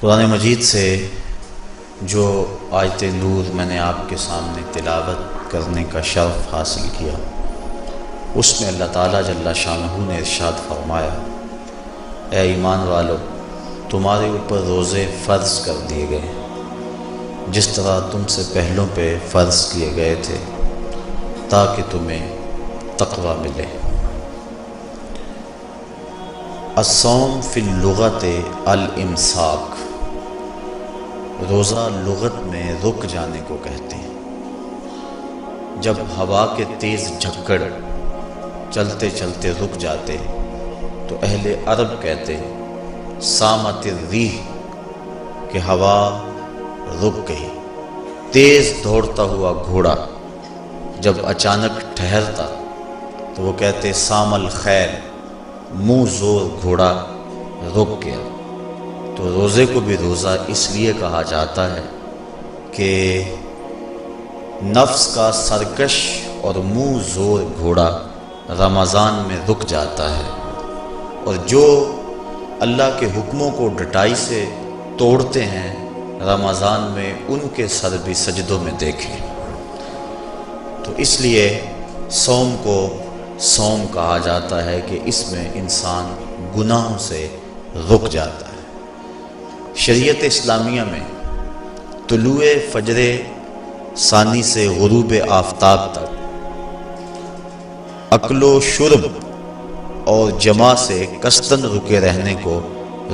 قرآن مجید سے جو آیت نور میں نے آپ کے سامنے تلاوت کرنے کا شرف حاصل کیا، اس میں اللہ تعالیٰ جل شانہ نے ارشاد فرمایا، اے ایمان والو، تمہارے اوپر روزے فرض کر دیے گئے جس طرح تم سے پہلوں پہ فرض کیے گئے تھے تاکہ تمہیں تقوی ملے۔ الصوم فی اللغت الامساک، روزہ لغت میں رک جانے کو کہتے ہیں۔ جب ہوا کے تیز جھکڑ چلتے چلتے رک جاتے تو اہل عرب کہتے سامت الریح کہ ہوا رک گئی۔ تیز دوڑتا ہوا گھوڑا جب اچانک ٹھہرتا تو وہ کہتے سام الخیل، منہ زور گھوڑا رک گیا۔ تو روزے کو بھی روزہ اس لیے کہا جاتا ہے کہ نفس کا سرکش اور منہ زور گھوڑا رمضان میں رک جاتا ہے، اور جو اللہ کے حکموں کو ڈٹائی سے توڑتے ہیں رمضان میں ان کے سر بھی سجدوں میں دیکھیں۔ تو اس لیے صوم کو صوم کہا جاتا ہے کہ اس میں انسان گناہوں سے رک جاتا ہے۔ شریعت اسلامیہ میں طلوع فجر ثانی سے غروب آفتاب تک اکل و شرب اور جماع سے کثرتاً رکے رہنے کو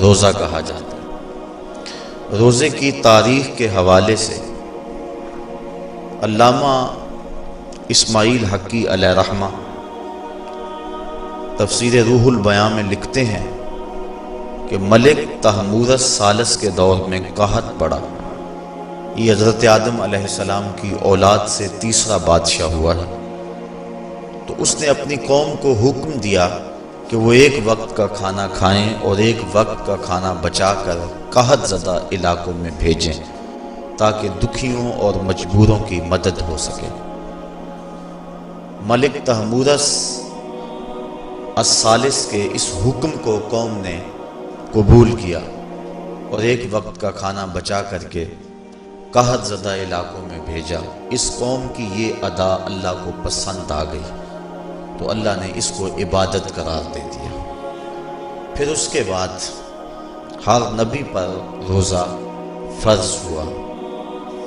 روزہ کہا جاتا ہے۔ روزے کی تاریخ کے حوالے سے علامہ اسماعیل حقی علیہ رحمہ تفسیر روح البیان میں لکھتے ہیں کہ ملک تحمورث ثالث کے دور میں قحط پڑا۔ یہ حضرت آدم علیہ السلام کی اولاد سے تیسرا بادشاہ ہوا ہے۔ تو اس نے اپنی قوم کو حکم دیا کہ وہ ایک وقت کا کھانا کھائیں اور ایک وقت کا کھانا بچا کر قحط زدہ علاقوں میں بھیجیں تاکہ دکھیوں اور مجبوروں کی مدد ہو سکے۔ ملک تحمورث الثالث کے اس حکم کو قوم نے قبول کیا اور ایک وقت کا کھانا بچا کر کے قحط زدہ علاقوں میں بھیجا۔ اس قوم کی یہ ادا اللہ کو پسند آ گئی تو اللہ نے اس کو عبادت قرار دے دیا۔ پھر اس کے بعد ہر نبی پر روزہ فرض ہوا۔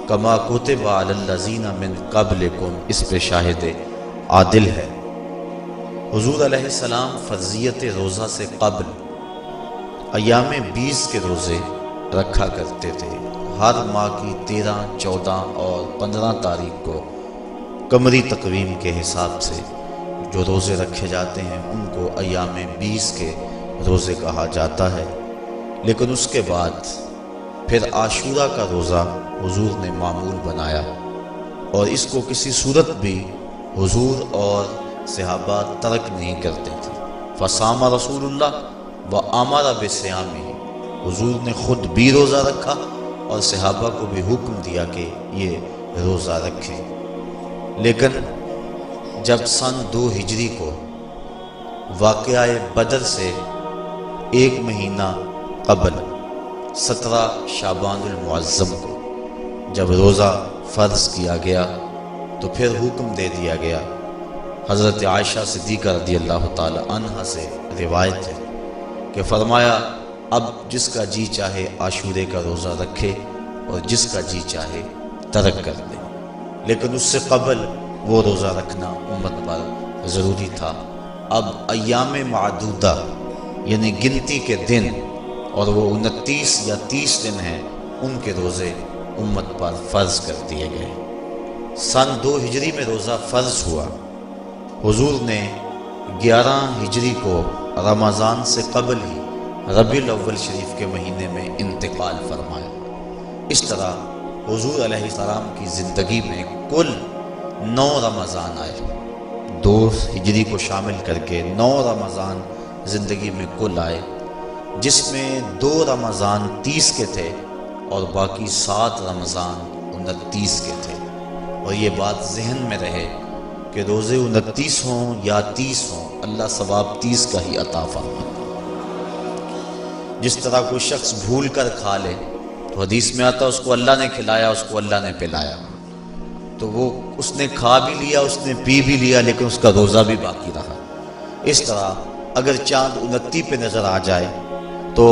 کما کتب علی الذین من قبلکم، اس پہ شاہد عادل ہے۔ حضور علیہ السلام فرضیت روزہ سے قبل ایام 20 کے روزے رکھا کرتے تھے۔ ہر ماہ کی 13، 14 اور 15 تاریخ کو قمری تقویم کے حساب سے جو روزے رکھے جاتے ہیں ان کو ایام 20 کے روزے کہا جاتا ہے۔ لیکن اس کے بعد پھر عاشورہ کا روزہ حضور نے معمول بنایا، اور اس کو کسی صورت بھی حضور اور صحابہ ترک نہیں کرتے تھے۔ فصام رسول اللہ وامر بصیامہ، حضور نے خود بھی روزہ رکھا اور صحابہ کو بھی حکم دیا کہ یہ روزہ رکھیں۔ لیکن جب سن 2 ہجری کو واقعہ بدر سے 1 مہینہ قبل 17 شعبان المعظم کو جب روزہ فرض کیا گیا تو پھر حکم دے دیا گیا۔ حضرت عائشہ صدیقہ رضی اللہ تعالی عنہ سے روایت ہے کہ فرمایا، اب جس کا جی چاہے عاشورے کا روزہ رکھے اور جس کا جی چاہے ترک کر دے، لیکن اس سے قبل وہ روزہ رکھنا امت پر ضروری تھا۔ اب ایام معدودہ یعنی گنتی کے دن، اور وہ 29 یا 30 دن ہیں، ان کے روزے امت پر فرض کر دیے گئے۔ سن 2 ہجری میں روزہ فرض ہوا۔ حضور نے 11 ہجری کو رمضان سے قبل ہی ربیع الاول شریف کے مہینے میں انتقال فرمایا۔ اس طرح حضور علیہ السلام کی زندگی میں کل 9 رمضان آئے۔ 2 ہجری کو شامل کر کے 9 رمضان زندگی میں کل آئے، جس میں 2 رمضان 30 کے تھے اور باقی 7 رمضان 29 کے تھے۔ اور یہ بات ذہن میں رہے کہ روزے 29 ہوں یا 30 ہوں، اللہ ثواب 30 کا ہی عطا فرماتا۔ جس طرح کوئی شخص بھول کر کھا لے تو حدیث میں آتا اس کو اللہ نے کھلایا، اس کو اللہ نے پلایا، تو وہ اس نے کھا بھی لیا، اس نے پی بھی لیا، لیکن اس کا روزہ بھی باقی رہا۔ اس طرح اگر چاند 29 پہ نظر آ جائے تو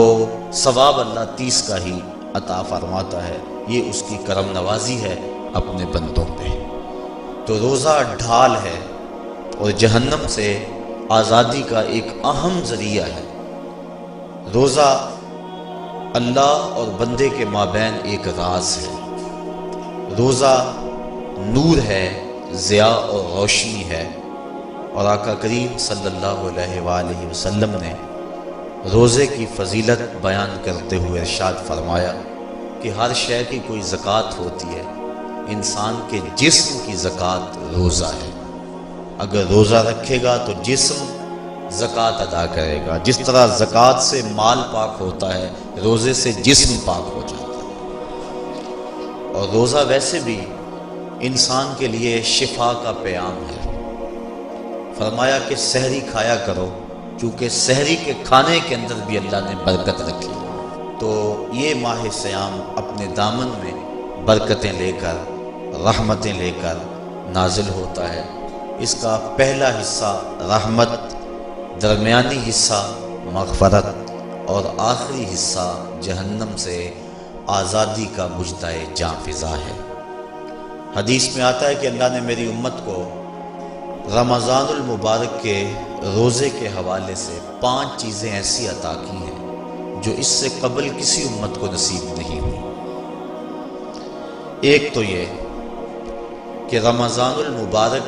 ثواب اللہ 30 کا ہی عطا فرماتا ہے۔ یہ اس کی کرم نوازی ہے اپنے بندوں پہ۔ تو روزہ ڈھال ہے اور جہنم سے آزادی کا ایک اہم ذریعہ ہے۔ روزہ اللہ اور بندے کے مابین ایک راز ہے۔ روزہ نور ہے، ضیاء اور روشنی ہے، اور آقا کریم صلی اللہ علیہ وآلہ وسلم نے روزے کی فضیلت بیان کرتے ہوئے ارشاد فرمایا کہ ہر شے کی کوئی زکوٰۃ ہوتی ہے، انسان کے جسم کی زکوٰۃ روزہ ہے۔ اگر روزہ رکھے گا تو جسم زکوٰۃ ادا کرے گا، جس طرح زکوٰۃ سے مال پاک ہوتا ہے، روزے سے جسم پاک ہو جاتا ہے۔ اور روزہ ویسے بھی انسان کے لیے شفا کا پیام ہے۔ فرمایا کہ سحری کھایا کرو، کیونکہ سحری کے کھانے کے اندر بھی اللہ نے برکت رکھی۔ تو یہ ماہ سیام اپنے دامن میں برکتیں لے کر، رحمتیں لے کر نازل ہوتا ہے۔ اس کا پہلا حصہ رحمت، درمیانی حصہ مغفرت، اور آخری حصہ جہنم سے آزادی کا مجدہ جاں فضا ہے۔ حدیث میں آتا ہے کہ اللہ نے میری امت کو رمضان المبارک کے روزے کے حوالے سے 5 چیزیں ایسی عطا کی ہیں جو اس سے قبل کسی امت کو نصیب نہیں ہوئی۔ ایک تو یہ کہ رمضان المبارک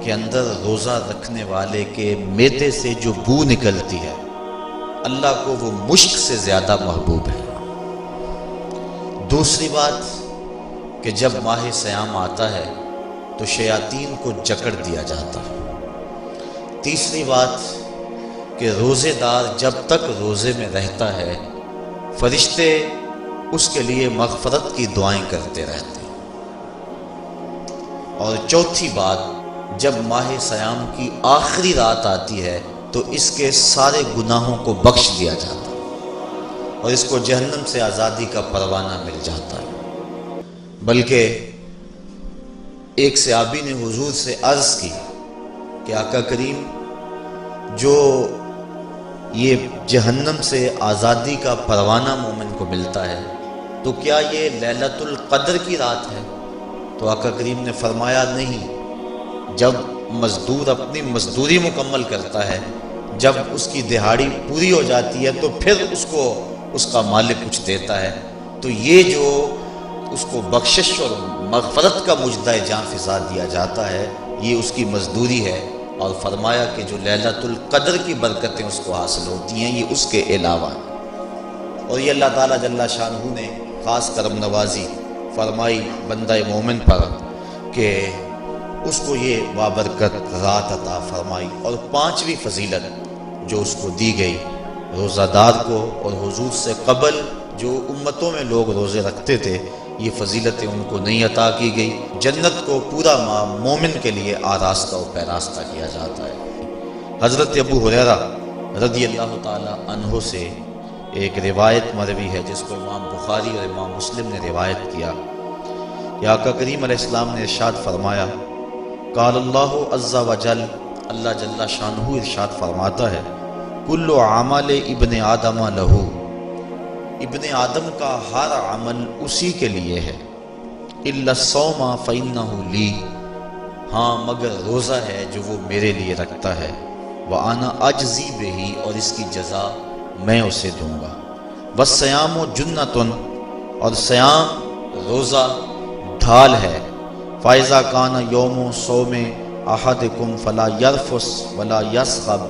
کے اندر روزہ رکھنے والے کے معدے سے جو بو نکلتی ہے، اللہ کو وہ مشک سے زیادہ محبوب ہے۔ دوسری بات کہ جب ماہ سیام آتا ہے تو شیاطین کو جکڑ دیا جاتا ہے۔ تیسری بات کہ روزے دار جب تک روزے میں رہتا ہے، فرشتے اس کے لیے مغفرت کی دعائیں کرتے رہتے ہیں۔ اور چوتھی بات، جب ماہ سیام کی آخری رات آتی ہے تو اس کے سارے گناہوں کو بخش دیا جاتا ہے اور اس کو جہنم سے آزادی کا پروانہ مل جاتا ہے۔ بلکہ ایک صحابی نے حضور سے عرض کی کہ آقا کریم، جو یہ جہنم سے آزادی کا پروانہ مومن کو ملتا ہے تو کیا یہ لیلۃ القدر کی رات ہے؟ تو آقا کریم نے فرمایا نہیں، جب مزدور اپنی مزدوری مکمل کرتا ہے، جب اس کی دہاڑی پوری ہو جاتی ہے تو پھر اس کو اس کا مالک کچھ دیتا ہے، تو یہ جو اس کو بخشش اور مغفرت کا مجدہ جاں فضا دیا جاتا ہے، یہ اس کی مزدوری ہے۔ اور فرمایا کہ جو لیلۃ القدر کی برکتیں اس کو حاصل ہوتی ہیں، یہ اس کے علاوہ ہیں۔ اور یہ اللہ تعالیٰ جل شانہ نے خاص کرم نوازی فرمائی بندہ مومن پر کہ اس کو یہ بابرکت رات عطا فرمائی۔ اور 5ویں فضیلت جو اس کو دی گئی، روزہ دار کو اور حضور سے قبل جو امتوں میں لوگ روزے رکھتے تھے، یہ فضیلتیں ان کو نہیں عطا کی گئی۔ جنت کو پورا ماہ مومن کے لیے آراستہ و پیراستہ کیا جاتا ہے۔ حضرت ابو ہریرہ رضی اللہ تعالی عنہ سے ایک روایت مروی ہے جس کو امام بخاری اور امام مسلم نے روایت کیا کہ آقا کریم علیہ السلام نے ارشاد فرمایا، قال اللہ عز و جل، اللہ جل شانہ ارشاد فرماتا ہے، کل عمل ابن آدم لہو، ابن آدم کا ہر عمل اسی کے لیے ہے، الا الصوم فإنہ لی، ہاں مگر روزہ ہے جو وہ میرے لیے رکھتا ہے، وأنا اجزی بہ، اور اس کی جزا میں اسے دوں گا، والصیام جنۃ، اور سیام روزہ ڈھال ہے، فإذا کان یوم صوم احدکم فلا یرفث ولا یصخب،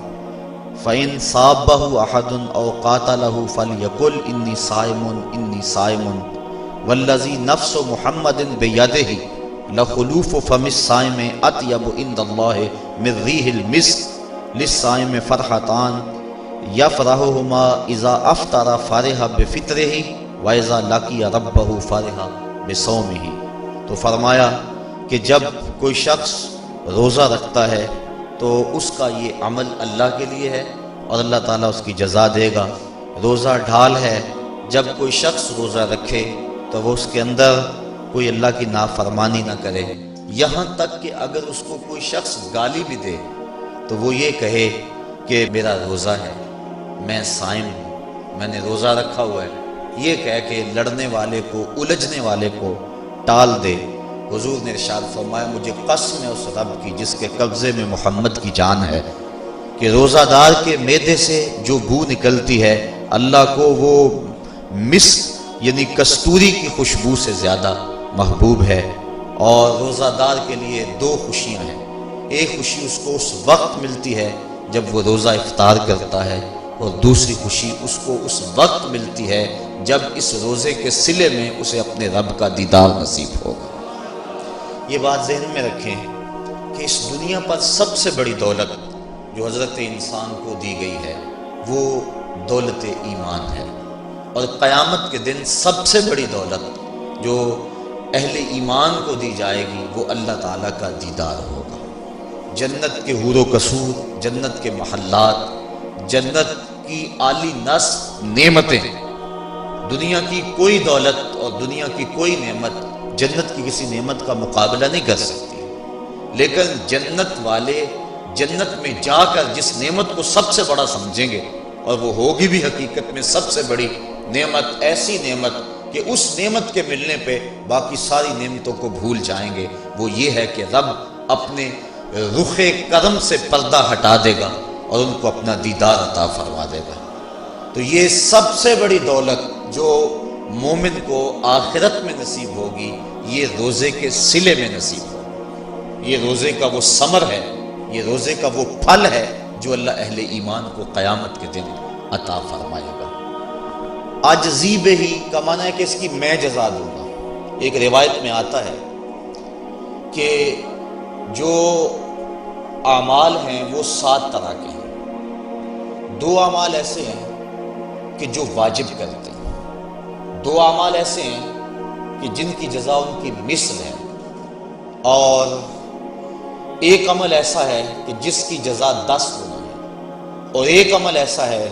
فإن صابہ احد او قاتلہ فلیقل انی صائم انی صائم، والذی نفس محمد بیدہ لخلوف فم الصائم اطیب عند اللہ من ریح المسک، للصائم فرحتان یفرحہما اذا افطر فرح بفطرہ واذا لقی ربہ فرح بصومہ۔ تو فرمایا کہ جب کوئی شخص روزہ رکھتا ہے تو اس کا یہ عمل اللہ کے لیے ہے اور اللہ تعالیٰ اس کی جزا دے گا۔ روزہ ڈھال ہے، جب کوئی شخص روزہ رکھے تو وہ اس کے اندر کوئی اللہ کی نافرمانی نہ کرے، یہاں تک کہ اگر اس کو کوئی شخص گالی بھی دے تو وہ یہ کہے کہ میرا روزہ ہے، میں صائم ہوں، میں نے روزہ رکھا ہوا ہے، یہ کہہ کے لڑنے والے کو، الجھنے والے کو ٹال دے۔ حضور نے ارشاد فرمایا مجھے قسم ہے اس رب کی جس کے قبضے میں محمد کی جان ہے کہ روزہ دار کے معدے سے جو بو نکلتی ہے اللہ کو وہ مسک یعنی کستوری کی خوشبو سے زیادہ محبوب ہے۔ اور روزہ دار کے لیے دو خوشیاں ہیں، ایک خوشی اس کو اس وقت ملتی ہے جب وہ روزہ افطار کرتا ہے، اور دوسری خوشی اس کو اس وقت ملتی ہے جب اس روزے کے صلے میں اسے اپنے رب کا دیدار نصیب ہوگا۔ یہ بات ذہن میں رکھیں کہ اس دنیا پر سب سے بڑی دولت جو حضرت انسان کو دی گئی ہے وہ دولت ایمان ہے، اور قیامت کے دن سب سے بڑی دولت جو اہل ایمان کو دی جائے گی وہ اللہ تعالیٰ کا دیدار ہوگا۔ جنت کے حور و قصور، جنت کے محلات، جنت کی اعلی نصب نعمتیں، دنیا کی کوئی دولت اور دنیا کی کوئی نعمت جنت کی کسی نعمت کا مقابلہ نہیں کر سکتی، لیکن جنت والے جنت میں جا کر جس نعمت کو سب سے بڑا سمجھیں گے، اور وہ ہوگی بھی حقیقت میں سب سے بڑی نعمت، ایسی نعمت کہ اس نعمت کے ملنے پہ باقی ساری نعمتوں کو بھول جائیں گے، وہ یہ ہے کہ رب اپنے رخ کرم سے پردہ ہٹا دے گا اور ان کو اپنا دیدار عطا فرما دے گا۔ تو یہ سب سے بڑی دولت جو مومن کو آخرت میں نصیب ہوگی یہ روزے کے صلے میں نصیب ہوگی، یہ روزے کا وہ ثمر ہے، یہ روزے کا وہ پھل ہے جو اللہ اہل ایمان کو قیامت کے دن عطا فرمائے گا۔ عاجزی بہی کا معنی ہے کہ اس کی میں جزا دوں گا۔ ایک روایت میں آتا ہے کہ جو اعمال ہیں وہ 7 طرح کے ہیں۔ 2 اعمال ایسے ہیں کہ جو واجب کرتے ہیں، 2 اعمال ایسے ہیں کہ جن کی جزا ان کی مثل ہے، اور ایک عمل ایسا ہے کہ جس کی جزا 10 گنا ہے، اور ایک عمل ایسا ہے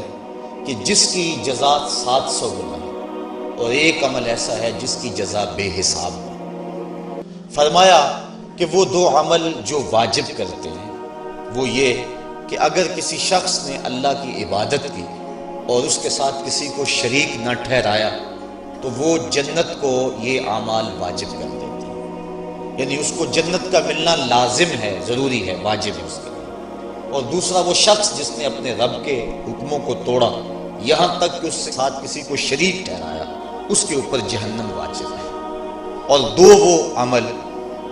کہ جس کی جزا 700 گنا ہے، اور ایک عمل ایسا ہے جس کی جزا بے حساب ہے۔ فرمایا کہ وہ 2 عمل جو واجب کرتے ہیں وہ یہ کہ اگر کسی شخص نے اللہ کی عبادت کی اور اس کے ساتھ کسی کو شریک نہ ٹھہرایا تو وہ جنت کو یہ اعمال واجب کر دیتے ہیں، یعنی اس کو جنت کا ملنا لازم ہے، ضروری ہے، واجب ہے اس کے لیے۔ اور دوسرا وہ شخص جس نے اپنے رب کے حکموں کو توڑا یہاں تک کہ اس کے ساتھ کسی کو شریک ٹھہرایا، اس کے اوپر جہنم واجب ہے۔ اور 2 وہ عمل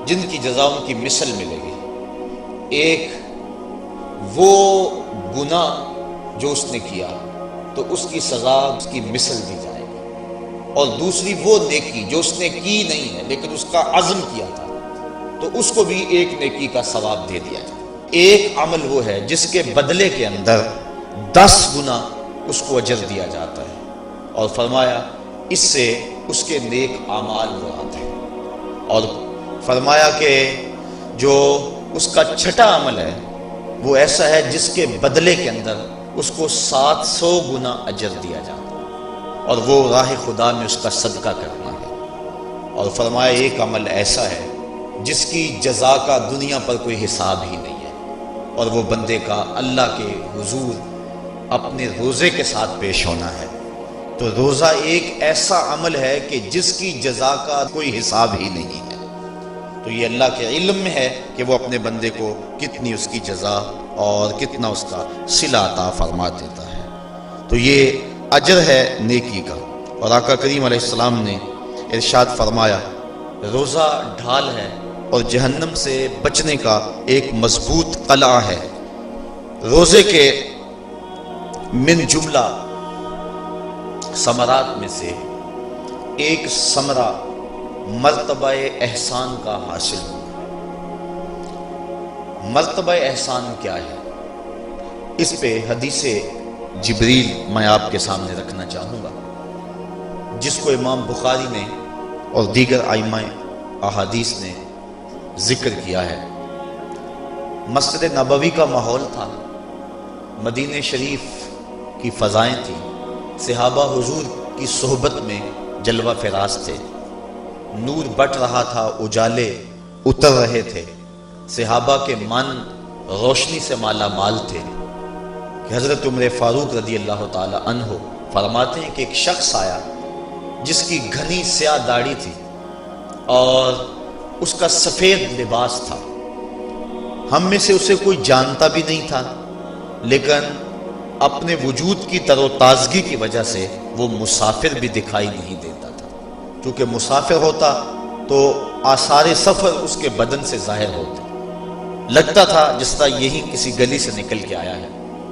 جن کی جزا ان کی مثل ملے گی، ایک وہ گناہ جو اس نے کیا تو اس کی سزا اس کی مثل دی جائے گی، اور دوسری وہ نیکی جو اس نے کی نہیں ہے لیکن اس کا عزم کیا تھا تو اس کو بھی ایک نیکی کا ثواب دے دیا جائے۔ ایک عمل وہ ہے جس کے بدلے کے اندر 10 گنا اس کو اجر دیا جاتا ہے، اور فرمایا اس سے اس کے نیک اعمال مراد ہیں، اور فرمایا کہ جو اس کا چھٹا عمل ہے وہ ایسا ہے جس کے بدلے کے اندر اس کو 700 گنا اجر دیا جاتا ہے، اور وہ راہ خدا میں اس کا صدقہ کرنا ہے۔ اور فرمایا ایک عمل ایسا ہے جس کی جزا کا دنیا پر کوئی حساب ہی نہیں ہے، اور وہ بندے کا اللہ کے حضور اپنے روزے کے ساتھ پیش ہونا ہے۔ تو روزہ ایک ایسا عمل ہے کہ جس کی جزا کا کوئی حساب ہی نہیں ہے، تو یہ اللہ کے علم میں ہے کہ وہ اپنے بندے کو کتنی اس کی جزا اور کتنا اس کا صلہ عطا فرما دیتا ہے۔ تو یہ اجر ہے نیکی کا۔ اور آقا کریم علیہ السلام نے ارشاد فرمایا روزہ ڈھال ہے اور جہنم سے بچنے کا ایک مضبوط قلعہ ہے۔ روزے کے من جملہ ثمرات میں سے ایک ثمرہ مرتبہ احسان کا حاصل ہوگا۔ مرتبہ احسان کیا ہے؟ اس پہ حدیث جبریل میں آپ کے سامنے رکھنا چاہوں گا، جس کو امام بخاری نے اور دیگر ائمہ احادیث نے ذکر کیا ہے۔ مسجد نبوی کا ماحول تھا، مدینہ شریف کی فضائیں تھیں، صحابہ حضور کی صحبت میں جلوہ فراز تھے، نور بٹ رہا تھا، اجالے اتر رہے تھے، صحابہ کے من روشنی سے مالا مال تھے کہ حضرت عمر فاروق رضی اللہ تعالی عنہ فرماتے ہیں کہ ایک شخص آیا جس کی گھنی سیاہ داڑھی تھی اور اس کا سفید لباس تھا۔ ہم میں سے اسے کوئی جانتا بھی نہیں تھا، لیکن اپنے وجود کی تر و تازگی کی وجہ سے وہ مسافر بھی دکھائی نہیں دیتا تھا۔ چونکہ مسافر ہوتا تو آثار سفر اس کے بدن سے ظاہر ہوتے، لگتا تھا جس طرح یہی کسی گلی سے نکل کے آیا ہے،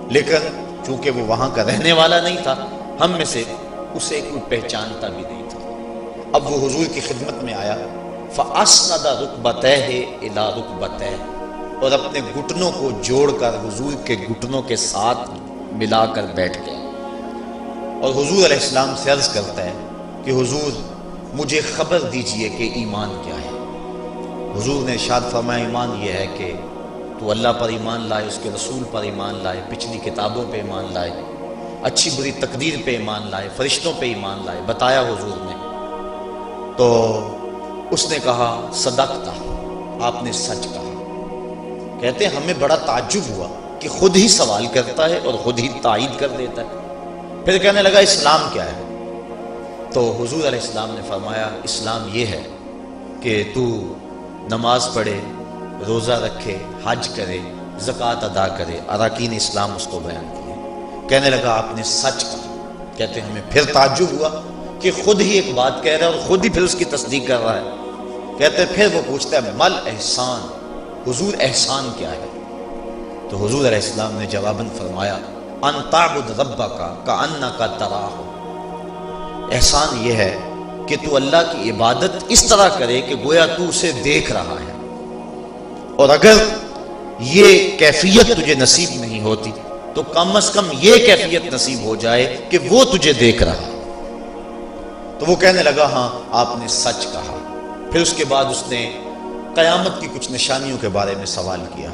لیکن چونکہ وہ وہاں کا رہنے والا نہیں تھا، ہم میں سے اسے کوئی پہچانتا بھی نہیں تھا۔ اب وہ حضور کی خدمت میں آیا، فَأَسْنَدَ رُكْبَتَيْهِ إِلَىٰ رُكْبَتَيْهِ، اور اپنے گھٹنوں کو جوڑ کر حضور کے گھٹنوں کے ساتھ ملا کر بیٹھ گیا، اور حضور علیہ السلام سے عرض کرتا ہے کہ حضور مجھے خبر دیجئے کہ ایمان کیا ہے۔ حضور نے ارشاد فرمایا ایمان یہ ہے کہ تو اللہ پر ایمان لائے، اس کے رسول پر ایمان لائے، پچھلی کتابوں پہ ایمان لائے، اچھی بری تقدیر پہ ایمان لائے، فرشتوں پہ ایمان لائے۔ بتایا حضور نے تو اس نے کہا صدقتا، آپ نے سچ کہا۔ کہتے ہیں ہمیں بڑا تعجب ہوا کہ خود ہی سوال کرتا ہے اور خود ہی تائید کر دیتا ہے۔ پھر کہنے لگا اسلام کیا ہے؟ تو حضور علیہ السلام نے فرمایا اسلام یہ ہے کہ تو نماز پڑھے، روزہ رکھے، حج کرے، زکوٰۃ ادا کرے، اراکین اسلام اس کو بیان کیے۔ کہنے لگا آپ نے سچ کہا۔ کہتے ہیں ہمیں پھر تعجب ہوا کہ خود ہی ایک بات کہہ رہا ہے اور خود ہی پھر اس کی تصدیق کر رہا ہے۔ کہتے ہیں پھر وہ پوچھتا ہے مل احسان، حضور احسان کیا ہے؟ تو حضور علیہ السلام نے جواباً فرمایا ان تعبد ربک کأنک تراہ، احسان یہ ہے کہ تو اللہ کی عبادت اس طرح کرے کہ گویا تو اسے دیکھ رہا ہے، اور اگر یہ کیفیت تجھے نصیب نہیں ہوتی تو کم از کم یہ کیفیت نصیب ہو جائے کہ وہ تجھے دیکھ رہا ہے۔ تو وہ کہنے لگا ہاں آپ نے سچ کہا۔ پھر اس کے بعد اس نے قیامت کی کچھ نشانیوں کے بارے میں سوال کیا،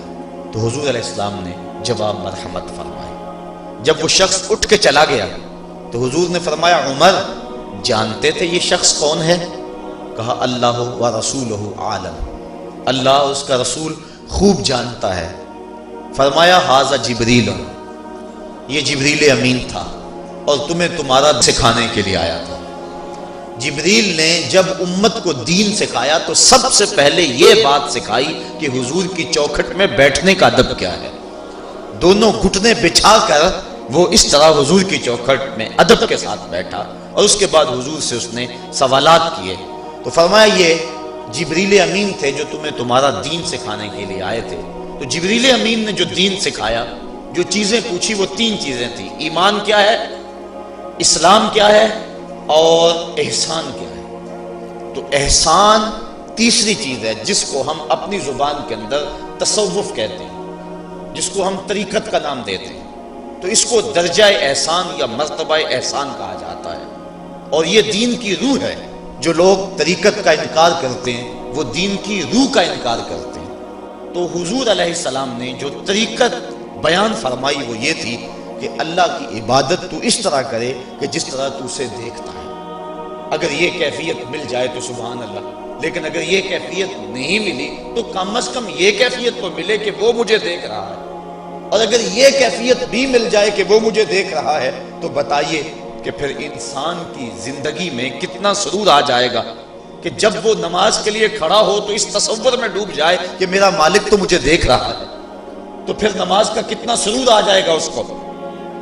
تو حضور علیہ السلام نے جواب مرحمت فرمایا۔ جب وہ شخص اٹھ کے چلا گیا تو حضور نے فرمایا عمر جانتے تھے یہ شخص کون ہے؟ کہا اللہ و رسولہ عالم، اللہ اور اس کا رسول خوب جانتا ہے۔ فرمایا ھذا جبریل، یہ جبریل امین تھا اور تمہیں تمہارا سکھانے کے لیے آیا تھا۔ جبریل نے جب امت کو دین سکھایا تو سب سے پہلے یہ بات سکھائی کہ حضور کی چوکھٹ میں بیٹھنے کا ادب کیا ہے۔ دونوں گھٹنے بچھا کر وہ اس طرح حضور کی چوکھٹ میں ادب کے ساتھ بیٹھا، اور اس کے بعد حضور سے اس نے سوالات کیے۔ تو فرمایا یہ جبریل امین تھے جو تمہیں تمہارا دین سکھانے کے لیے آئے تھے۔ تو جبریل امین نے جو دین سکھایا، جو چیزیں پوچھی وہ 3 چیزیں تھیں، ایمان کیا ہے، اسلام کیا ہے اور احسان کیا ہے۔ تو احسان تیسری چیز ہے جس کو ہم اپنی زبان کے اندر تصوف کہتے ہیں، جس کو ہم طریقت کا نام دیتے ہیں۔ تو اس کو درجہ احسان یا مرتبہ احسان کہا جاتا ہے، اور یہ دین کی روح ہے۔ جو لوگ طریقت کا انکار کرتے ہیں وہ دین کی روح کا انکار کرتے ہیں۔ تو حضور علیہ السلام نے جو طریقت بیان فرمائی وہ یہ تھی کہ اللہ کی عبادت تو اس طرح کرے کہ جس طرح تو اسے دیکھتا ہے۔ اگر یہ کیفیت مل جائے تو سبحان اللہ، لیکن اگر یہ کیفیت نہیں ملی تو کم از کم یہ کیفیت تو ملے کہ وہ مجھے دیکھ رہا ہے، اور اگر یہ کیفیت بھی مل جائے کہ وہ مجھے دیکھ رہا ہے تو بتائیے کہ پھر انسان کی زندگی میں کتنا سرور آ جائے گا کہ جب وہ نماز کے لیے کھڑا ہو تو اس تصور میں ڈوب جائے کہ میرا مالک تو مجھے دیکھ رہا ہے، تو پھر نماز کا کتنا سرور آ جائے گا اس کو۔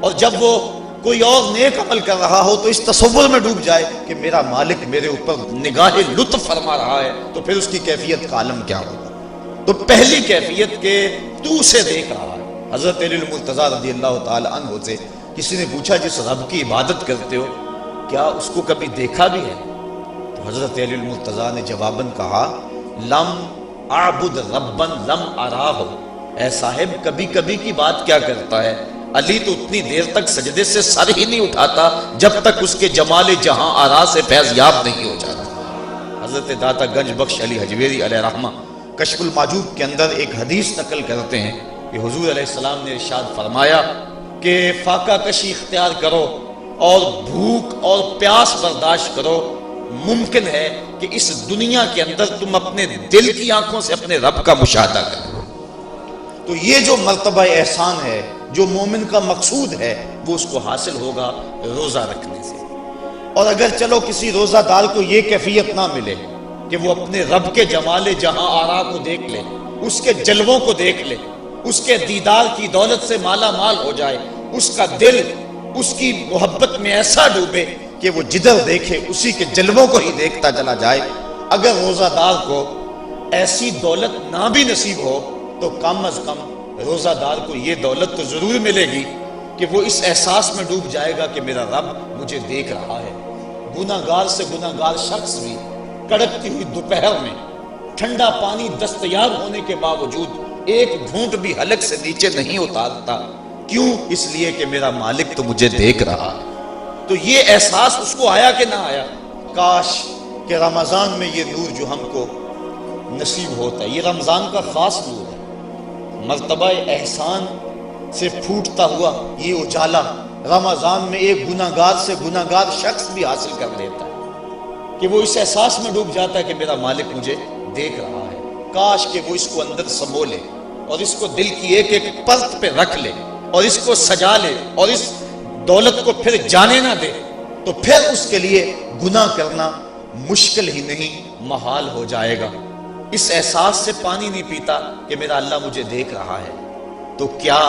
اور جب وہ کوئی اور نیک عمل کر رہا ہو تو اس تصور میں ڈوب جائے کہ میرا مالک میرے اوپر نگاہ لطف فرما رہا ہے، تو پھر اس کی کیفیت کا عالم کیا ہوگا۔ تو پہلی کیفیت کہ تو اسے دیکھ رہا ہے۔ حضرت علی المرتضیٰ رضی اللہ تعالی عنہ سے کسی نے پوچھا جس رب کی عبادت کرتے ہو کیا اس کو کبھی دیکھا بھی ہے؟ تو حضرت علی المرتضیٰ نے جواباً کہا لم اعبد ربا لم اراہ، اے صاحب کبھی کبھی کی بات کیا کرتا ہے، علی تو اتنی دیر تک سجدے سے سر ہی نہیں اٹھاتا جب تک اس کے جمال جہاں آرا سے فیض یاب نہیں ہو جاتا۔ حضرت داتا گنج بخش علی حجویری علیہ رحمہ کشف المعجوب کے اندر ایک حدیث نقل کرتے ہیں کہ حضور علیہ السلام نے ارشاد فرمایا کہ فاقہ کشی اختیار کرو اور بھوک اور پیاس برداشت کرو، ممکن ہے کہ اس دنیا کے اندر تم اپنے دل کی آنکھوں سے اپنے رب کا مشاہدہ کرو۔ تو یہ جو مرتبہ احسان ہے، جو مومن کا مقصود ہے، وہ اس کو حاصل ہوگا روزہ رکھنے سے۔ اور اگر چلو کسی روزہ دار کو یہ کیفیت نہ ملے کہ وہ اپنے رب کے جمال جہاں آرا کو دیکھ لے، اس کے جلووں کو دیکھ لے، اس کے دیدار کی دولت سے مالا مال ہو جائے، اس کا دل اس کی محبت میں ایسا ڈوبے کہ وہ جدھر دیکھے اسی کے جلووں کو ہی دیکھتا چلا جائے، اگر روزہ دار کو ایسی دولت نہ بھی نصیب ہو تو کم از کم روزہ دار کو یہ دولت تو ضرور ملے گی کہ وہ اس احساس میں ڈوب جائے گا کہ میرا رب مجھے دیکھ رہا ہے۔ گناہگار سے گناہگار شخص بھی کڑکتی ہوئی دوپہر میں ٹھنڈا پانی دستیاب ہونے کے باوجود ایک گھونٹ بھی حلق سے نیچے نہیں اتارتا، کیوں؟ اس لیے کہ میرا مالک تو مجھے دیکھ رہا ہے۔ تو یہ احساس اس کو آیا کہ نہ آیا؟ کاش کہ رمضان میں یہ نور جو ہم کو نصیب ہوتا ہے، یہ رمضان کا خاص نور ہے، مرتبہ احسان سے پھوٹتا ہوا یہ اجالا رمضان میں ایک گناہگار سے گناہگار شخص بھی حاصل کر لیتا ہے کہ وہ اس احساس میں ڈوب جاتا ہے کہ میرا مالک مجھے دیکھ رہا ہے۔ کاش کہ وہ اس کو اندر سمو لے اور اس کو دل کی ایک ایک پرت پہ رکھ لے اور اس کو سجا لے اور اس دولت کو پھر جانے نہ دے، تو پھر اس کے لیے گناہ کرنا مشکل ہی نہیں محال ہو جائے گا۔ اس احساس سے پانی نہیں پیتا کہ میرا اللہ مجھے دیکھ رہا ہے، تو کیا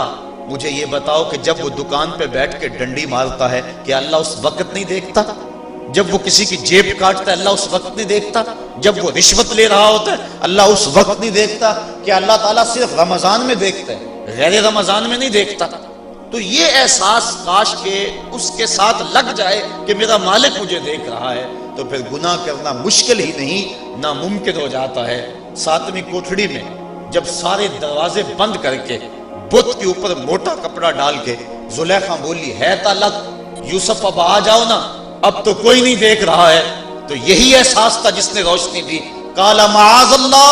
مجھے یہ بتاؤ کہ جب وہ دکان پہ بیٹھ کے ڈنڈی مارتا ہے کہ اللہ اس وقت نہیں دیکھتا؟ جب وہ کسی کی جیب کاٹتا ہے اللہ اس وقت نہیں دیکھتا؟ جب وہ رشوت لے رہا ہوتا ہے اللہ اس وقت نہیں دیکھتا؟ کہ اللہ تعالیٰ صرف رمضان میں دیکھتا ہے، غیر رمضان میں نہیں دیکھتا؟ تو یہ احساس کاش کہ اس کے ساتھ لگ جائے کہ میرا مالک مجھے دیکھ رہا ہے، تو پھر گناہ کرنا مشکل ہی نہیں ناممکن ہو جاتا ہے۔ ساتویں کوٹھڑی میں جب سارے دروازے بند کر کے بت کے اوپر موٹا کپڑا ڈال کے زلیخا بولی ہے تالک یوسف اب آ جاؤ نا، اب تو کوئی نہیں دیکھ رہا ہے، تو یہی احساس تھا جس نے روشنی دی۔ قال معاذ اللہ،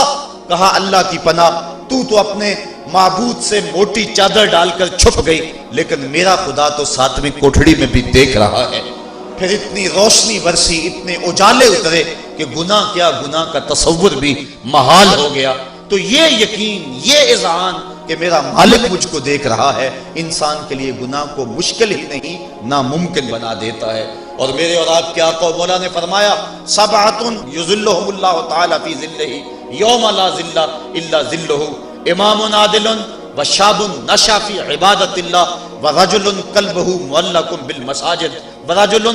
کہا اللہ کی پناہ، تو اپنے معبود سے موٹی چادر ڈال کر چھپ گئی، لیکن میرا خدا تو ساتویں کوٹھڑی میں بھی دیکھ رہا ہے۔ پھر اتنی روشنی برسی، اتنے اجالے اترے کہ گناہ کیا، گناہ کا تصور بھی محال ہو گیا۔ تو یہ یقین، یہ اذعان کہ میرا مالک مجھ کو دیکھ رہا ہے، انسان کے لیے گناہ کو مشکل ہی نہیں ناممکن بنا دیتا ہے۔ اور میرے اور آپ کے آقا و مولا نے فرمایا سبعۃ یظلھم اللہ تعالی فی ظلہ یوم لا ظل الا ظلہ، امام عادل وشاب نشا فی عبادت اللہ ورجل قلبہ معلق بالمساجد ورجل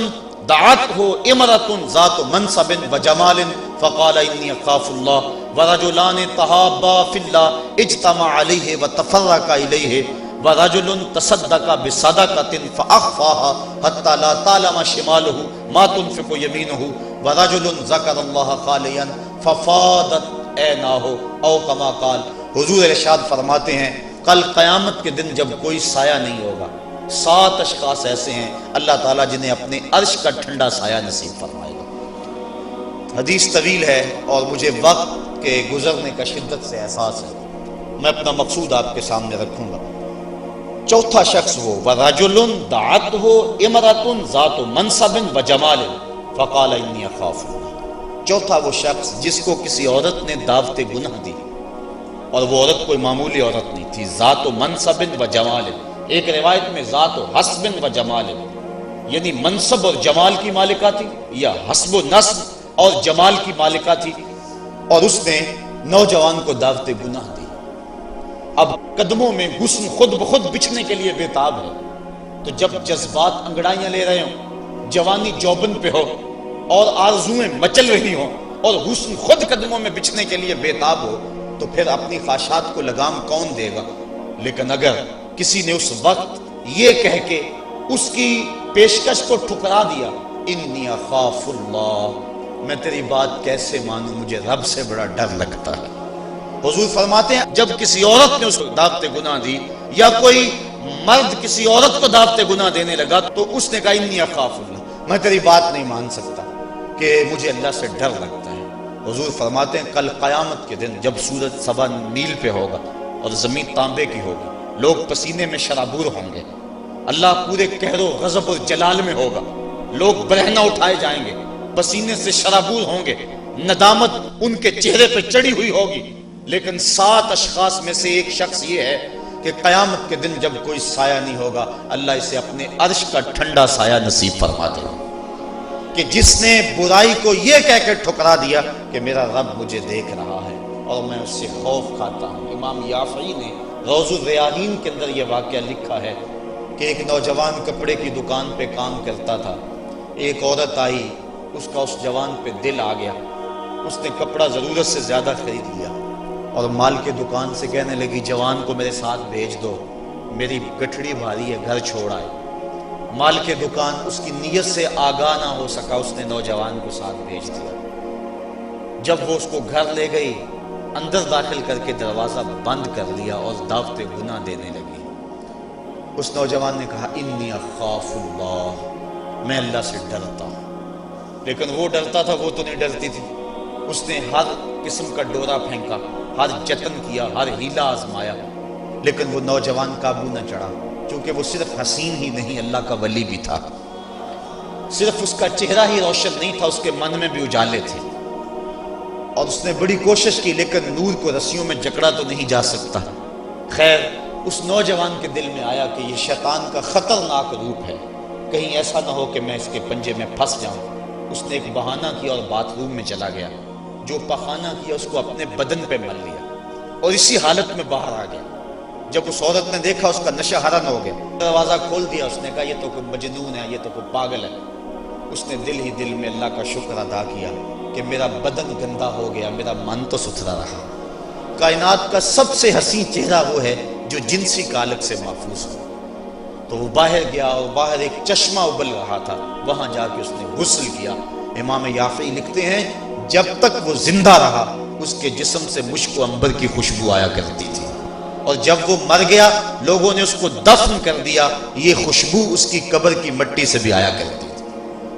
دعته امرأة ذات منصب وجمال فقال انی اخاف اللہ ورجلان تحابا فی اللہ اجتمع علیہ وتفرقا الیہ ورجل تصدق بصدقة فأخفاها حتى لا تعلم شماله ما تنفق يمينه ورجل ذكر الله خاليا ففاضت عیناہ او کما قال۔ حضور ارشاد فرماتے ہیں کل قیامت کے دن جب کوئی سایہ نہیں ہوگا، 7 اشخاص ایسے ہیں اللہ تعالیٰ جنہیں اپنے عرش کا ٹھنڈا سایہ نصیب فرمائے گا۔ حدیث طویل ہے اور مجھے وقت کے گزرنے کا شدت سے احساس ہے، میں اپنا مقصود آپ کے سامنے رکھوں گا۔ چوتھا شخص وہ وَرَجُلٌ دَعَتْهُ امْرَأَةٌ ذَاتُ مَنْصَبٍ وَجَمَالٍ فَقَالَ إِنِّي أَخَافُ اللَّهَ۔ چوتھا وہ شخص جس کو کسی عورت نے دعوت گناہ دی، اور وہ عورت کوئی معمولی عورت نہیں تھی، ذات و منصب و جمال، ایک روایت میں ذات و حسب و جمال، یعنی منصب اور جمال کی مالکہ تھی، یا حسب و نسب اور جمال کی مالکہ تھی، اور اس نے نوجوان کو دعوت گناہ دی۔ اب قدموں میں حسن خود بخود بچھنے کے لیے بےتاب ہے، تو جب جذبات انگڑائیاں لے رہے ہوں، جوانی جوبن پہ ہو اور آرزویں مچل رہی ہوں اور حسن خود قدموں میں بچھنے کے لیے بےتاب ہو، تو پھر اپنی خواہشات کو لگام کون دے گا؟ لیکن اگر کسی نے اس وقت یہ کہہ کے اس کی پیشکش کو ٹھکرا دیا، انی اخاف اللہ، میں تیری بات کیسے مانوں، مجھے رب سے بڑا ڈر لگتا ہے۔ حضور فرماتے ہیں جب کسی عورت نے اس کو دعوت گناہ دی، یا کوئی مرد کسی عورت کو دعوت گناہ دینے لگا، تو اس نے کہا انی اخاف اللہ، میں تیری بات نہیں مان سکتا کہ مجھے اللہ سے ڈر لگتا ہے۔ حضور فرماتے ہیں کل قیامت کے دن جب سورج سوا میل پہ ہوگا اور زمین تانبے کی ہوگی، لوگ پسینے میں شرابور ہوں گے، اللہ پورے قہر و غضب اور جلال میں ہوگا، لوگ برہنہ اٹھائے جائیں گے، پسینے سے شرابور ہوں گے، ندامت ان کے چہرے پہ چڑھی ہوئی ہوگی، لیکن 7 اشخاص میں سے ایک شخص یہ ہے کہ قیامت کے دن جب کوئی سایہ نہیں ہوگا، اللہ اسے اپنے عرش کا ٹھنڈا سایہ نصیب فرما دے گا، کہ جس نے برائی کو یہ کہہ کے ٹھکرا دیا کہ میرا رب مجھے دیکھ رہا ہے اور میں اس سے خوف کھاتا ہوں۔ امام یافعی نے روض الریاحین کے اندر یہ واقعہ لکھا ہے کہ ایک نوجوان کپڑے کی دکان پہ کام کرتا تھا، ایک عورت آئی، اس کا اس جوان پہ دل آ گیا، اس نے کپڑا ضرورت سے زیادہ خرید لیا اور مال کے دکان سے کہنے لگی جوان کو میرے ساتھ بھیج دو، میری گٹھڑی بھاری ہے، گھر چھوڑ آئے۔ مال کے دکان اس کی نیت سے آگاہ نہ ہو سکا، اس نے نوجوان کو ساتھ بھیج دیا۔ جب وہ اس کو گھر لے گئی، اندر داخل کر کے دروازہ بند کر لیا اور دعوت گناہ دینے لگی۔ اس نوجوان نے کہا انی اخاف اللہ، میں اللہ سے ڈرتا ہوں، لیکن وہ ڈرتا تھا، وہ تو نہیں ڈرتی تھی۔ اس نے ہر قسم کا ڈورا پھینکا، ہر جتن کیا، ہر ہیلا آزمایا، لیکن وہ نوجوان قابو نہ چڑھا، کیونکہ وہ صرف حسین ہی نہیں، اللہ کا ولی بھی تھا۔ صرف اس کا چہرہ ہی روشن نہیں تھا، اس کے من میں بھی اجالے تھے، اور اس نے بڑی کوشش کی، لیکن نور کو رسیوں میں جکڑا تو نہیں جا سکتا۔ خیر، اس نوجوان کے دل میں آیا کہ یہ شیطان کا خطرناک روپ ہے، کہیں ایسا نہ ہو کہ میں اس کے پنجے میں پھنس جاؤں۔ اس نے ایک بہانہ کیا اور باتھ روم میں چلا گیا، جو پخانہ کیا اس کو اپنے بدن پہ مل لیا اور اسی حالت میں باہر آ گیا۔ جب اس عورت نے دیکھا، اس کا نشہ حرن ہو گیا، دروازہ کھول دیا، اس نے کہا یہ تو کوئی مجنون ہے، یہ تو کوئی پاگل ہے۔ اس نے دل ہی دل میں اللہ کا شکر ادا کیا کہ میرا بدن گندا ہو گیا، میرا من تو ستھرا رہا۔ کائنات کا سب سے حسین چہرہ وہ ہے جو جنسی کالک سے محفوظ ہو۔ تو وہ باہر گیا اور باہر ایک چشمہ ابل رہا تھا، وہاں جا کے اس نے غسل کیا۔ امام یافعی لکھتے ہیں جب تک وہ زندہ رہا اس کے جسم سے مشک و عنبر کی خوشبو آیا کرتی تھی، اور جب وہ مر گیا لوگوں نے اس کو دفن کر دیا، یہ خوشبو اس کی قبر کی مٹی سے بھی آیا کرتی تھی۔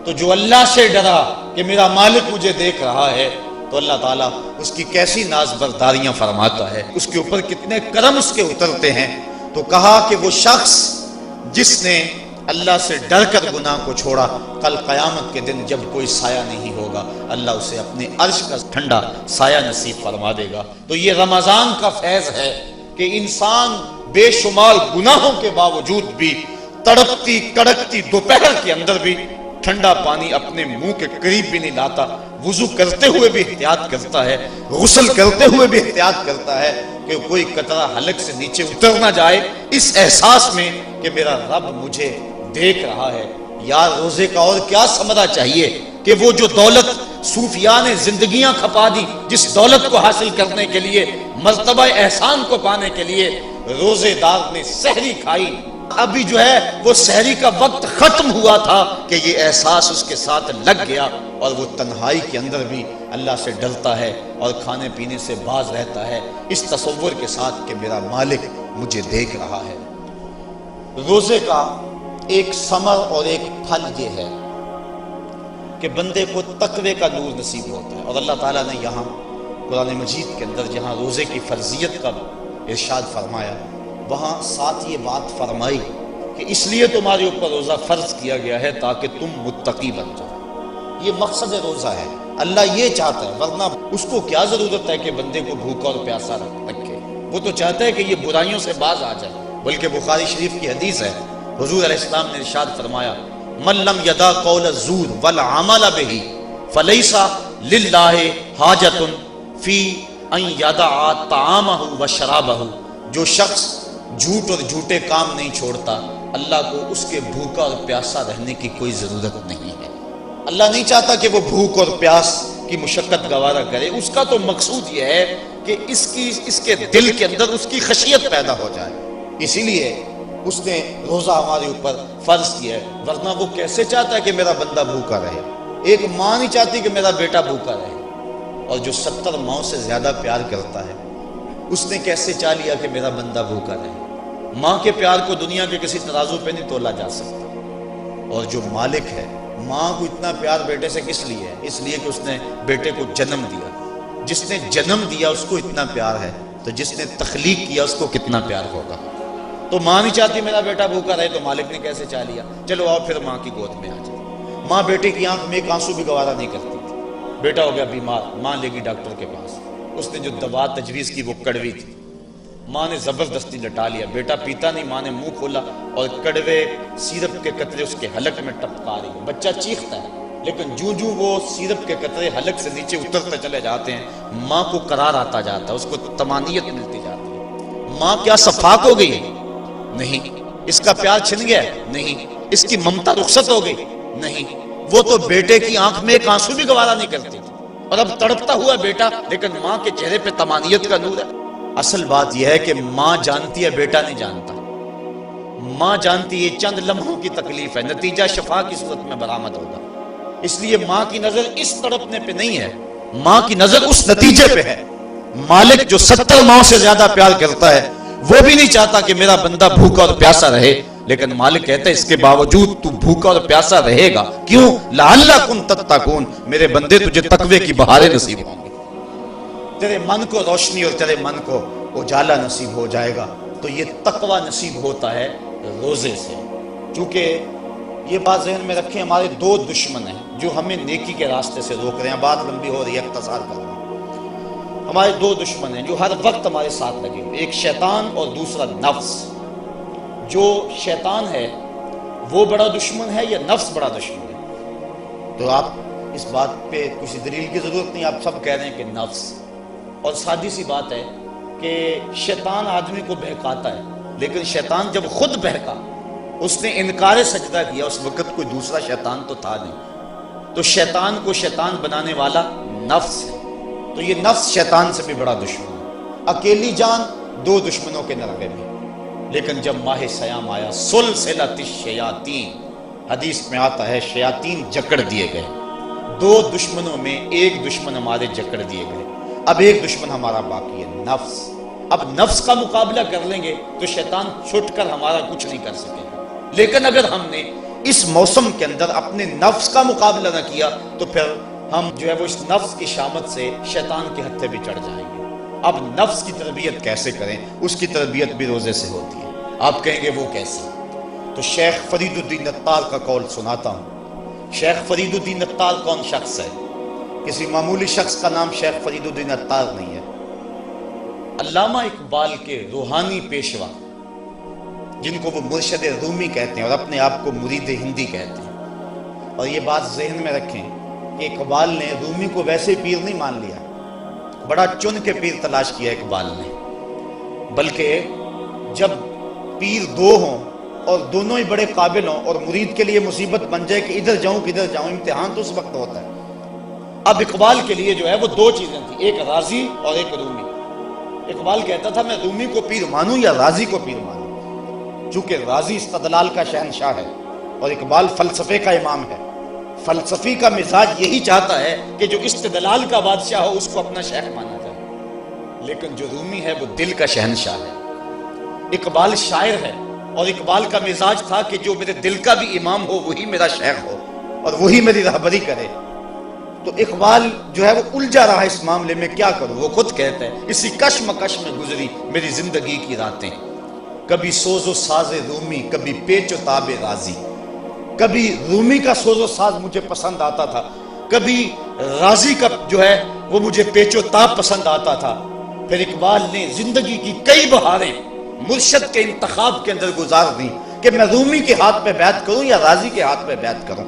تو جو اللہ سے ڈرا کہ میرا مالک مجھے دیکھ رہا ہے، تو اللہ تعالیٰ اس کی کیسی ناز برداریاں فرماتا ہے، اس کے اوپر کتنے کرم اس کے اترتے ہیں۔ تو کہا کہ وہ شخص جس نے اللہ سے ڈر کر گناہ کو چھوڑا، کل قیامت کے دن جب کوئی سایہ نہیں ہوگا، اللہ اسے اپنے عرش کا ٹھنڈا سایہ نصیب فرما دے گا۔ تو یہ رمضان کا فیض ہے کہ انسان بے شمار گناہوں کے باوجود بھی تڑپتی کڑکتی دوپہر کے اندر بھی ٹھنڈا پانی اپنے منہ کے قریب بھی نہیں لاتا، وضو کرتے ہوئے بھی احتیاط کرتا ہے، غسل کرتے ہوئے بھی احتیاط کرتا ہے کہ کوئی قطرہ حلق سے نیچے اتر نہ جائے، اس احساس میں کہ میرا رب مجھے دیکھ رہا ہے۔ یار روزے کا اور کیا ثمرہ چاہیے کہ وہ جو دولت صوفیاء نے زندگیاں کھپا دی، جس دولت کو حاصل کرنے کے لیے، مرتبہ احسان کو پانے کے لیے روزے دار نے سحری کھائی، ابھی جو ہے وہ سحری کا وقت ختم ہوا تھا کہ یہ احساس اس کے ساتھ لگ گیا، اور وہ تنہائی کے اندر بھی اللہ سے ڈرتا ہے اور کھانے پینے سے باز رہتا ہے، اس تصور کے ساتھ کہ میرا مالک مجھے دیکھ رہا ہے۔ روزے کا ایک ثمر اور ایک پھل یہ ہے کہ بندے کو تقوی کا نور نصیب ہوتا ہے، اور اللہ تعالیٰ نے یہاں قرآن مجید کے اندر جہاں روزے کی فرضیت کا ارشاد فرمایا، وہاں ساتھ یہ بات فرمائی کہ اس لیے تمہارے اوپر روزہ فرض کیا گیا ہے تاکہ تم متقی بن جاؤ۔ یہ مقصد روزہ ہے، اللہ یہ چاہتا ہے، ورنہ اس کو کیا ضرورت ہے کہ بندے کو بھوکا اور پیاسا رکھے، وہ تو چاہتا ہے کہ یہ برائیوں سے باز آ جائے۔ بلکہ بخاری شریف کی حدیث ہے، حضور علیہ السلام نے ارشاد فرمایا من لم یدع قول الزور والعمل به فلیس للہ حاجۃ فی ان یدع طعامہ وشرابہ، جو شخص جھوٹ اور جھوٹے کام نہیں چھوڑتا، اللہ کو اس کے بھوکا اور پیاسا رہنے کی کوئی ضرورت نہیں ہے۔ اللہ نہیں چاہتا کہ وہ بھوک اور پیاس کی مشقت گوارا کرے، اس کا تو مقصود یہ ہے کہ اس کے دل کے اندر اس کی خشیت پیدا ہو جائے، اسی لیے اس نے روزہ ہمارے اوپر فرض کیا ہے، ورنہ وہ کیسے چاہتا ہے کہ میرا بندہ بھوکا رہے؟ ایک ماں نہیں چاہتی کہ میرا بیٹا بھوکا رہے، اور جو 70 ماؤں سے زیادہ پیار کرتا ہے اس نے کیسے چاہ لیا کہ میرا بندہ بھوکا رہے؟ ماں کے پیار کو دنیا کے کسی ترازو پہ نہیں تولا جا سکتا، اور جو مالک ہے، ماں کو اتنا پیار بیٹے سے کس لیے ہے؟ اس لیے کہ اس نے بیٹے کو جنم دیا، جس نے جنم دیا اس کو اتنا پیار ہے، تو جس نے تخلیق کیا اس کو کتنا پیار ہوگا؟ تو ماں نہیں چاہتی میرا بیٹا بھوکا رہے، تو مالک نے کیسے چاہ لیا؟ چلو آؤ پھر ماں کی گود میں آ جائے۔ ماں بیٹے کی آنکھ میں ایک آنسو بھی گوارا نہیں کرتی تھی. بیٹا ہو گیا بیمار، ماں لے گی ڈاکٹر کے پاس، اس نے جو دوا تجویز کی وہ کڑوی تھی، ماں نے زبردستی لٹا لیا، بیٹا پیتا نہیں، ماں نے منہ کھولا اور کڑوے سیرپ کے قطرے اس کے حلق میں ٹپکا رہی ہے. بچہ چیختا ہے، لیکن جوں وہ سیرپ کے قطرے حلق سے نیچے اترتے چلے جاتے ہیں، ماں کو قرار آتا جاتا ہے، اس کو طمانینت ملتی جاتی ہے. ماں کیا صفاق ہو گئی؟ نہیں. اس کا پیار چھن گیا؟ نہیں. اس کی ممتا رخصت ہو گئی؟ نہیں. وہ تو بیٹے کی آنکھ میں ایک آنسو بھی گوارا نہیں کرتی تھی، اور اب تڑپتا ہوا بیٹا، لیکن ماں کے چہرے پہ طمانینت کا نور ہے. اصل بات یہ ہے کہ ماں جانتی ہے، بیٹا نہیں جانتا. ماں جانتی ہے چند لمحوں کی تکلیف ہے، نتیجہ شفا کی صورت میں برآمد ہوگا. اس لیے ماں کی نظر اس تڑپنے پہ نہیں ہے، ماں کی نظر اس نتیجے پہ ہے. مالک جو 70 ماؤں سے زیادہ پیار کرتا ہے وہ بھی نہیں چاہتا کہ میرا بندہ بھوکا اور پیاسا رہے، لیکن مالک کہتا ہے اس کے باوجود تو بھوکا اور پیاسا رہے گا. کیوں؟ لعلکم تتقون، میرے بندے تجھے تقوی کی بہاریں نصیب ہوں گی، تیرے من کو روشنی اور تیرے من کو اجالا نصیب ہو جائے گا. تو یہ تقوی نصیب ہوتا ہے روزے سے. چونکہ یہ بات ذہن میں رکھیں، ہمارے دو دشمن ہیں جو ہمیں نیکی کے راستے سے روک رہے ہیں. بات لمبی ہو رہی ہے، اختصار کر رہا ہوں. ہمارے دو دشمن ہیں جو ہر وقت ہمارے ساتھ لگے ہوئے، ایک شیطان اور دوسرا نفس. جو شیطان ہے وہ بڑا دشمن ہے یا نفس بڑا دشمن ہے؟ تو آپ اس بات پہ کسی دلیل کی ضرورت نہیں، آپ سب کہہ رہے ہیں کہ نفس. اور سادی سی بات ہے کہ شیطان آدمی کو بہکاتا ہے، لیکن شیطان جب خود بہکا، اس نے انکار سجدہ کیا، اس وقت کوئی دوسرا شیطان تو تھا نہیں. تو شیطان کو شیطان بنانے والا نفس ہے. تو یہ نفس شیطان سے بھی بڑا دشمن ہے. اکیلی جان دو دشمنوں کے نرغے میں. لیکن جب ماہ سیام آیا، سلسلۃ الشیاطین، حدیث میں آتا ہے شیاطین جکڑ دیے گئے. دو دشمنوں میں ایک دشمن ہمارے جکڑ دیے گئے. اب ایک دشمن ہمارا باقی ہے، نفس. اب نفس کا مقابلہ کر لیں گے تو شیطان چھٹ کر ہمارا کچھ نہیں کر سکے گا. لیکن اگر ہم نے اس موسم کے اندر اپنے نفس کا مقابلہ نہ کیا تو پھر ہم جو ہے وہ اس نفس کی شامت سے شیطان کے ہتھے بھی چڑھ جائیں گے. اب نفس کی تربیت کیسے کریں؟ اس کی تربیت بھی روزے سے ہوتی ہے. آپ کہیں گے وہ کیسے؟ تو شیخ فرید الدین عطار کا قول سناتا ہوں. شیخ فرید الدین عطار کون شخص ہے؟ کسی معمولی شخص کا نام شیخ فرید الدین عطار نہیں ہے. علامہ اقبال کے روحانی پیشوا، جن کو وہ مرشد رومی کہتے ہیں اور اپنے آپ کو مرید ہندی کہتے ہیں. اور یہ بات ذہن میں رکھیں کہ اقبال نے رومی کو ویسے پیر نہیں مان لیا، بڑا چن کے پیر تلاش کیا اقبال نے. بلکہ جب پیر دو ہوں اور دونوں ہی بڑے قابل ہوں اور مرید کے لیے مصیبت بن جائے کہ ادھر جاؤں کدھر جاؤں، امتحان تو اس وقت ہوتا ہے. اب اقبال کے لیے جو ہے وہ دو چیزیں تھیں، ایک رازی اور ایک رومی. اقبال کہتا تھا میں رومی کو پیر مانوں یا رازی کو پیر مانوں، چونکہ رازی استدلال کا شہنشاہ ہے اور اقبال فلسفے کا امام ہے. فلسفی کا مزاج یہی چاہتا ہے کہ جو استدلال کا بادشاہ ہو اس کو اپنا شیخ مانا جائے، لیکن جو رومی ہے وہ دل کا شہنشاہ ہے. اقبال شاعر ہے اور اقبال کا مزاج تھا کہ جو میرے دل کا بھی امام ہو وہی میرا شیخ ہو اور وہی میری رہبری کرے. تو اقبال جو ہے وہ الجھا رہا اس معاملے میں، کیا کروں؟ وہ خود کہتا ہے اسی کشمکش میں گزری میری زندگی کی راتیں، کبھی سوز و ساز رومی، کبھی پیچ و تاب رازی. کبھی رومی کا سوز و ساز مجھے پسند آتا تھا، کبھی رازی کا جو ہے وہ مجھے پیچ و تاب پسند آتا تھا. پھر اقبال نے زندگی کی کئی بہاریں مرشد کے انتخاب کے اندر گزار دیں کہ میں رومی کے ہاتھ پہ بیعت کروں یا رازی کے ہاتھ پہ بیعت کروں.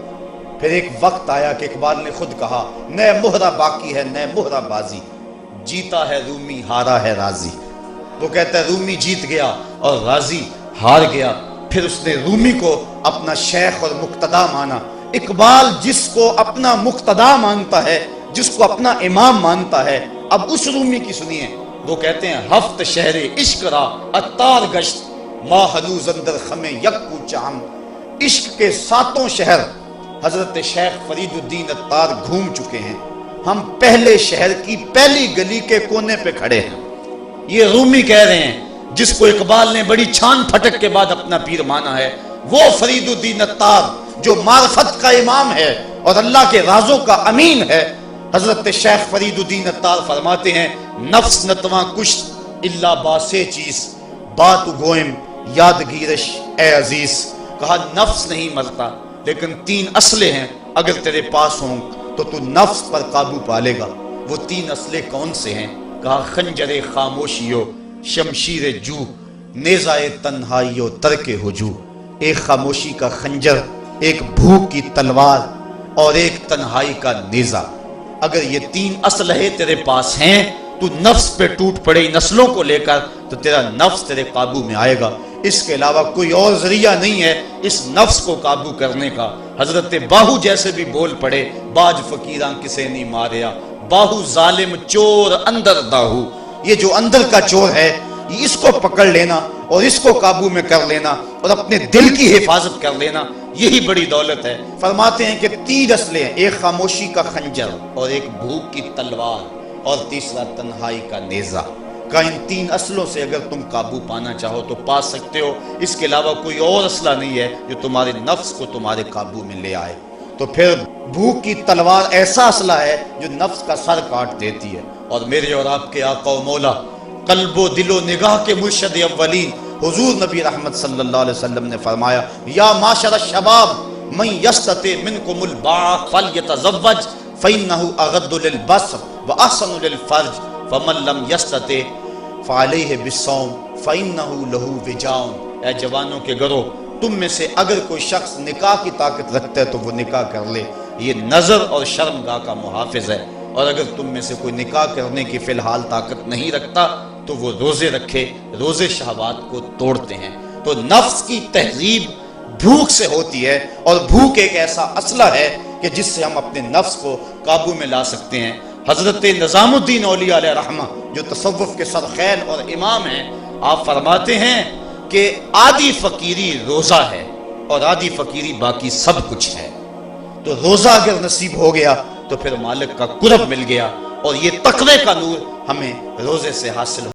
پھر ایک وقت آیا کہ اقبال نے خود کہا نئے مہرہ باقی ہے نئے مہرہ بازی، جیتا ہے رومی ہارا ہے رازی. وہ کہتا ہے رومی جیت گیا اور رازی ہار گیا. پھر اس نے رومی کو اپنا شیخ اور مقتدا مانا. اقبال جس کو اپنا مقتدا مانتا ہے، جس کو اپنا امام مانتا ہے، اب اس رومی کی سنیے. وہ کہتے ہیں ہفت شہر عشق را عطار گشت، ما ہنوز اندر خم یکو چام. عشق کے 7 شہر حضرت شیخ فرید الدین عطار گھوم چکے ہیں. ہم پہلے شہر کی پہلی گلی کے کونے پہ کھڑے ہیں. یہ رومی کہہ رہے ہیں جس کو اقبال نے بڑی چھان پھٹک کے بعد اپنا پیر مانا ہے، وہ فرید الدین عطار جو معرفت کا امام ہے اور اللہ کے رازوں کا امین ہے. حضرت شیخ فرید الدین عطار فرماتے ہیں نفس نتواں کشت الا باسے چیز بات گوئم یادگیرش اے عزیز. کہا نفس نہیں مرتا لیکن 3 اصلیں ہیں اگر تیرے پاس ہوں تو تو نفس پر قابو پالے گا۔ وہ 3 اسلحے کون سے ہیں؟ کہا خنجر خاموشیو، شمشیر جو، نیزہ تنہائیو، ترک ہجو۔ ایک خاموشی کا خنجر، ایک بھوک کی تلوار اور ایک تنہائی کا نیزہ۔ اگر یہ 3 اسلحے تیرے پاس ہیں تو نفس پہ ٹوٹ پڑے ان اسلحوں کو لے کر، تو تیرا نفس تیرے قابو میں آئے گا۔ اس کے علاوہ کوئی اور ذریعہ نہیں ہے اس نفس کو قابو کرنے کا۔ حضرت باہو جیسے بھی بول پڑے، باج فقیراں کسے نہیں ماریا، باہو ظالم چور اندر داہو۔ یہ جو اندر کا چور ہے، اس کو پکڑ لینا اور اس کو قابو میں کر لینا اور اپنے دل کی حفاظت کر لینا، یہی بڑی دولت ہے۔ فرماتے ہیں کہ 3 اسلحے ہیں، ایک خاموشی کا خنجر اور ایک بھوک کی تلوار اور تیسرا تنہائی کا نیزہ۔ کہ ان 3 اسلحوں سے اگر تم قابو پانا چاہو تو پا سکتے ہو، اس کے علاوہ کوئی اور اسلحہ نہیں ہے جو تمہارے نفس کو تمہارے قابو میں لے آئے۔ تو پھر بھوک کی تلوار ایسا اسلحہ ہے جو نفس کا سر کاٹ دیتی ہے۔ اور میرے اور آپ کے آقا و مولا، قلب و دل و نگاہ کے مرشد اولین حضور نبی رحمت صلی اللہ علیہ وسلم نے فرمایا، یا معاشر الشباب من یستطع منکم الباء فلیتزوج فانہ اغض للبصر واحسن للفرج فمن لم یستطع فعلیہ بالصوم فانہ لہ وجاء۔ اے جوانوں کے گروہ، تم میں سے اگر کوئی شخص نکاح کی طاقت رکھتا ہے تو وہ نکاح کر لے، یہ نظر اور شرمگاہ کا محافظ ہے۔ اور اگر تم میں سے کوئی نکاح کرنے کی فی الحال طاقت نہیں رکھتا تو وہ روزے رکھے، روزے شہوات کو توڑتے ہیں۔ تو نفس کی تہذیب بھوک سے ہوتی ہے، اور بھوک ایک ایسا اسلحہ ہے کہ جس سے ہم اپنے نفس کو قابو میں لا سکتے ہیں۔ حضرت نظام الدین اولیاء علیہ رحمہ جو تصوف کے سرخیل اور امام ہیں، آپ فرماتے ہیں کہ آدھی فقیری روزہ ہے اور آدھی فقیری باقی سب کچھ ہے۔ تو روزہ اگر نصیب ہو گیا تو پھر مالک کا قرب مل گیا، اور یہ تقوی کا نور ہمیں روزے سے حاصل